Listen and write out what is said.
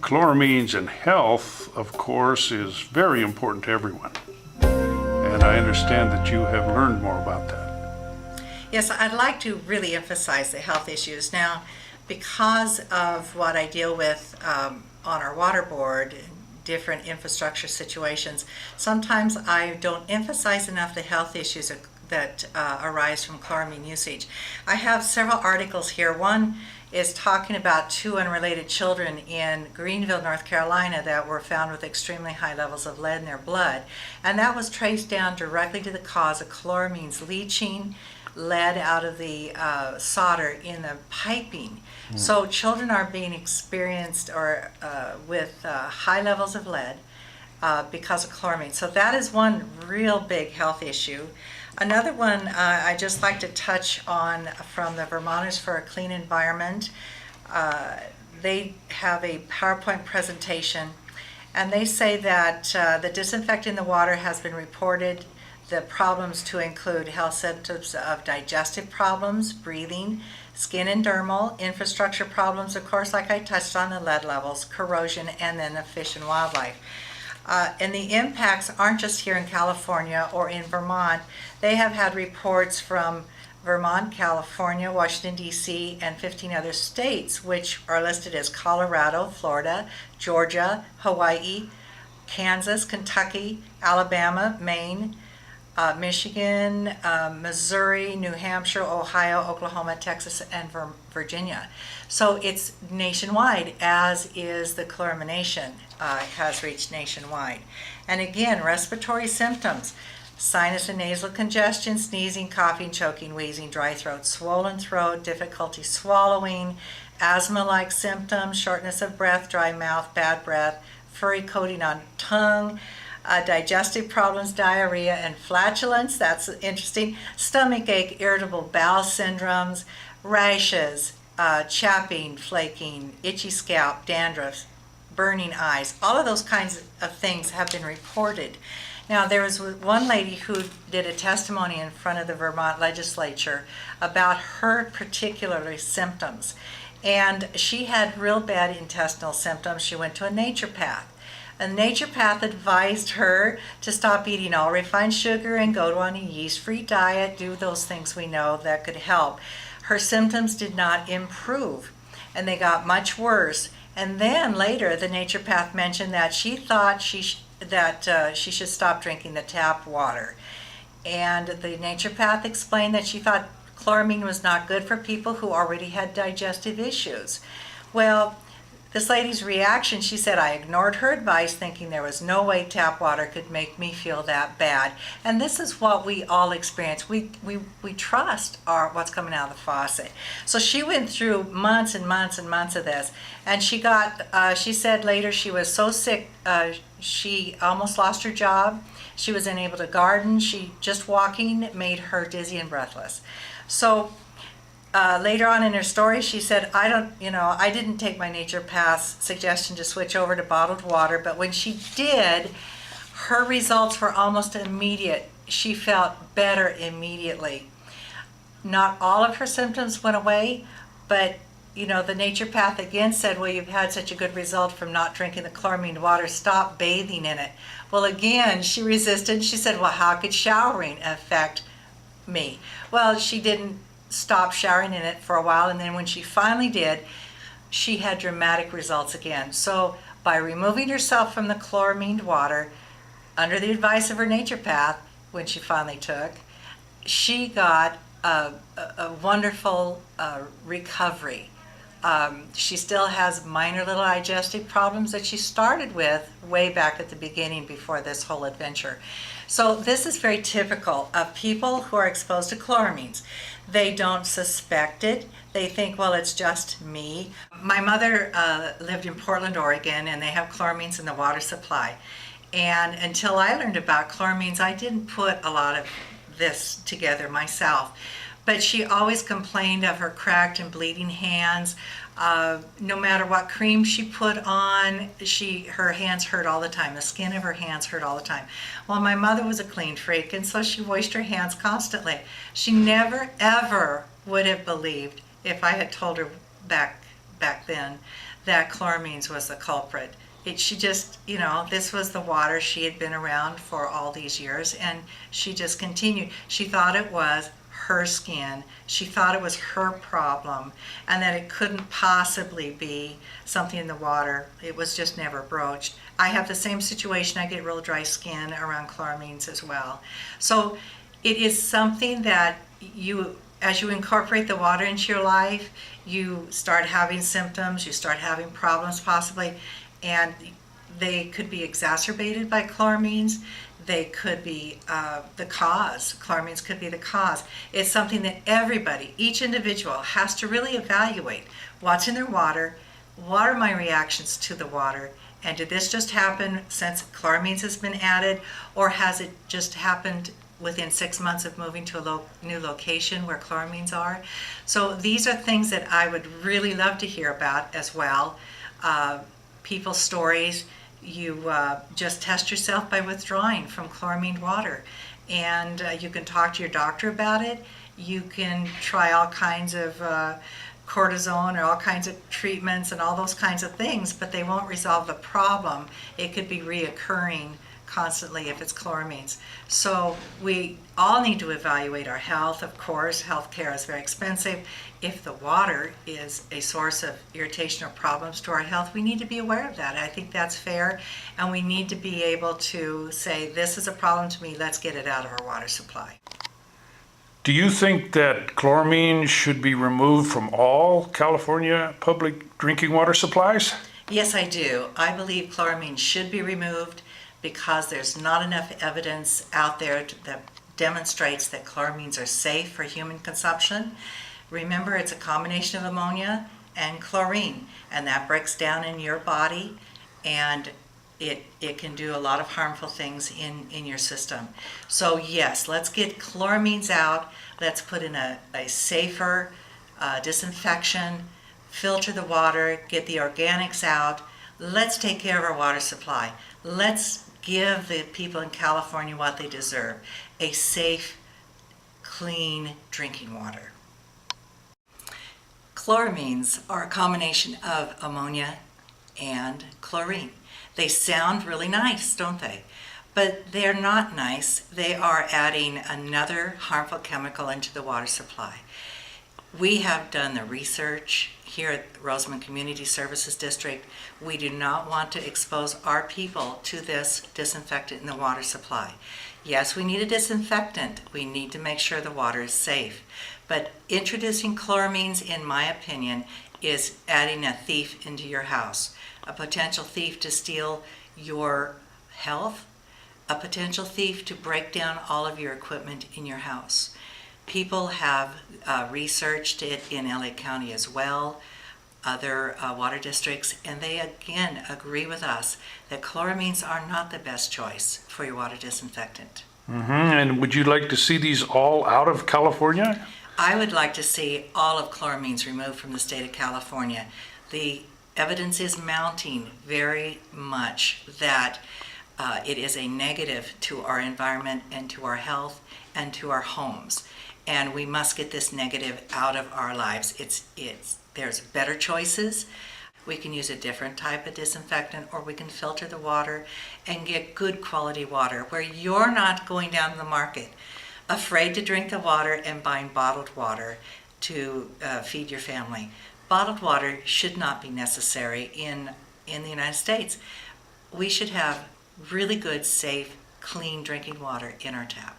Chloramines and health, of course, is very important to everyone. And I understand that you have learned more about that. Yes, I'd like to really emphasize the health issues. Now, because of what I deal with on our water board, different infrastructure situations, sometimes I don't emphasize enough the health issues that arise from chloramine usage. I have several articles here. One is talking about 2 unrelated children in Greenville, North Carolina that were found with extremely high levels of lead in their blood. And that was traced down directly to the cause of chloramines leaching lead out of the solder in the piping. So children are being experienced with high levels of lead because of chloramine. So that is one real big health issue. Another one I just like to touch on from the Vermonters for a Clean Environment. They have a PowerPoint presentation, and they say that the disinfecting the water has been reported. The problems to include health symptoms of digestive problems, breathing, skin and dermal, infrastructure problems, of course, like I touched on, the lead levels, corrosion, and then the fish and wildlife. And the impacts aren't just here in California or in Vermont. They have had reports from Vermont, California, Washington, D.C., and 15 other states, which are listed as Colorado, Florida, Georgia, Hawaii, Kansas, Kentucky, Alabama, Maine, Michigan, Missouri, New Hampshire, Ohio, Oklahoma, Texas, and Virginia. So it's nationwide, as is the chloramination has reached nationwide. And again, respiratory symptoms: sinus and nasal congestion, sneezing, coughing, choking, wheezing, dry throat, swollen throat, difficulty swallowing, asthma-like symptoms, shortness of breath, dry mouth, bad breath, furry coating on tongue, digestive problems, diarrhea, and flatulence. That's interesting. Stomach ache, irritable bowel syndromes, rashes, chapping, flaking, itchy scalp, dandruff, burning eyes. All of those kinds of things have been reported. Now, there was one lady who did a testimony in front of the Vermont legislature about her particular symptoms. And she had real bad intestinal symptoms. She went to a naturopath. A naturopath advised her to stop eating all refined sugar and go on a yeast-free diet, do those things we know that could help. Her symptoms did not improve, and they got much worse. And then later, the naturopath mentioned that she thought she should stop drinking the tap water. And the naturopath explained that she thought chloramine was not good for people who already had digestive issues. Well, this lady's reaction, she said, I ignored her advice thinking there was no way tap water could make me feel that bad. And this is what we all experience. We trust what's coming out of the faucet. So she went through months and months and months of this. And she said later she was so sick, she almost lost her job. She was unable to garden. Just walking made her dizzy and breathless. So later on in her story, she said, I didn't take my naturopath's suggestion to switch over to bottled water, but when she did, her results were almost immediate. She felt better immediately. Not all of her symptoms went away, but the naturopath again said, well, you've had such a good result from not drinking the chloramine water, stop bathing in it. Well, again, she resisted. She said, well, how could showering affect me? Well, she didn't stop showering in it for a while, and then when she finally did, she had dramatic results again. So by removing herself from the chloramined water under the advice of her naturopath, when she finally took, she got a wonderful recovery. She still has minor little digestive problems that she started with way back at the beginning before this whole adventure. So this is very typical of people who are exposed to chloramines. They don't suspect it. They think, well, it's just me. My mother lived in Portland, Oregon, and they have chloramines in the water supply. And until I learned about chloramines, I didn't put a lot of this together myself. But she always complained of her cracked and bleeding hands. No matter what cream she put on, her hands hurt all the time. The skin of her hands hurt all the time. Well, my mother was a clean freak, and so she washed her hands constantly. She never, ever would have believed if I had told her back then that chloramines was the culprit. She just, this was the water she had been around for all these years, and she just continued. She thought it was her skin. She thought it was her problem, and that it couldn't possibly be something in the water. It was just never broached. I have the same situation. I get real dry skin around chloramines as well. So it is something that as you incorporate the water into your life, you start having symptoms, you start having problems possibly, and they could be exacerbated by chloramines. They could be the cause. Chloramines could be the cause. It's something that everybody, each individual, has to really evaluate. What's in their water? What are my reactions to the water? And did this just happen since chloramines has been added, or has it just happened within 6 months of moving to a new location where chloramines are? So these are things that I would really love to hear about as well. People's stories. You just test yourself by withdrawing from chloramine water, and you can talk to your doctor about it. You can try all kinds of cortisone or all kinds of treatments and all those kinds of things, but they won't resolve the problem. It could be reoccurring constantly if it's chloramines. So we all need to evaluate our health. Of course, healthcare is very expensive. If the water is a source of irritation or problems to our health, we need to be aware of that. I think that's fair, and we need to be able to say, this is a problem to me, let's get it out of our water supply. Do you think that chloramine should be removed from all California public drinking water supplies? Yes, I do. I believe chloramine should be removed because there's not enough evidence out there that demonstrates that chloramines are safe for human consumption. Remember, it's a combination of ammonia and chlorine, and that breaks down in your body, and it can do a lot of harmful things in your system. So yes, let's get chloramines out. Let's put in a safer disinfection, filter the water, get the organics out. Let's take care of our water supply. Let's give the people in California what they deserve, a safe, clean drinking water. Chloramines are a combination of ammonia and chlorine. They sound really nice, don't they? But they're not nice. They are adding another harmful chemical into the water supply. We have done the research here at Rosamond Community Services District. We do not want to expose our people to this disinfectant in the water supply. Yes, we need a disinfectant. We need to make sure the water is safe. But introducing chloramines, in my opinion, is adding a thief into your house. A potential thief to steal your health, a potential thief to break down all of your equipment in your house. People have researched it in LA County as well, other water districts, and they again agree with us that chloramines are not the best choice for your water disinfectant. And would you like to see these all out of California? I would like to see all of chloramines removed from the state of California. The evidence is mounting very much that it is a negative to our environment and to our health and to our homes. And we must get this negative out of our lives. There's better choices. We can use a different type of disinfectant, or we can filter the water and get good quality water where you're not going down to the market afraid to drink the water and buying bottled water to feed your family. Bottled water should not be necessary in the United States. We should have really good, safe, clean drinking water in our tap.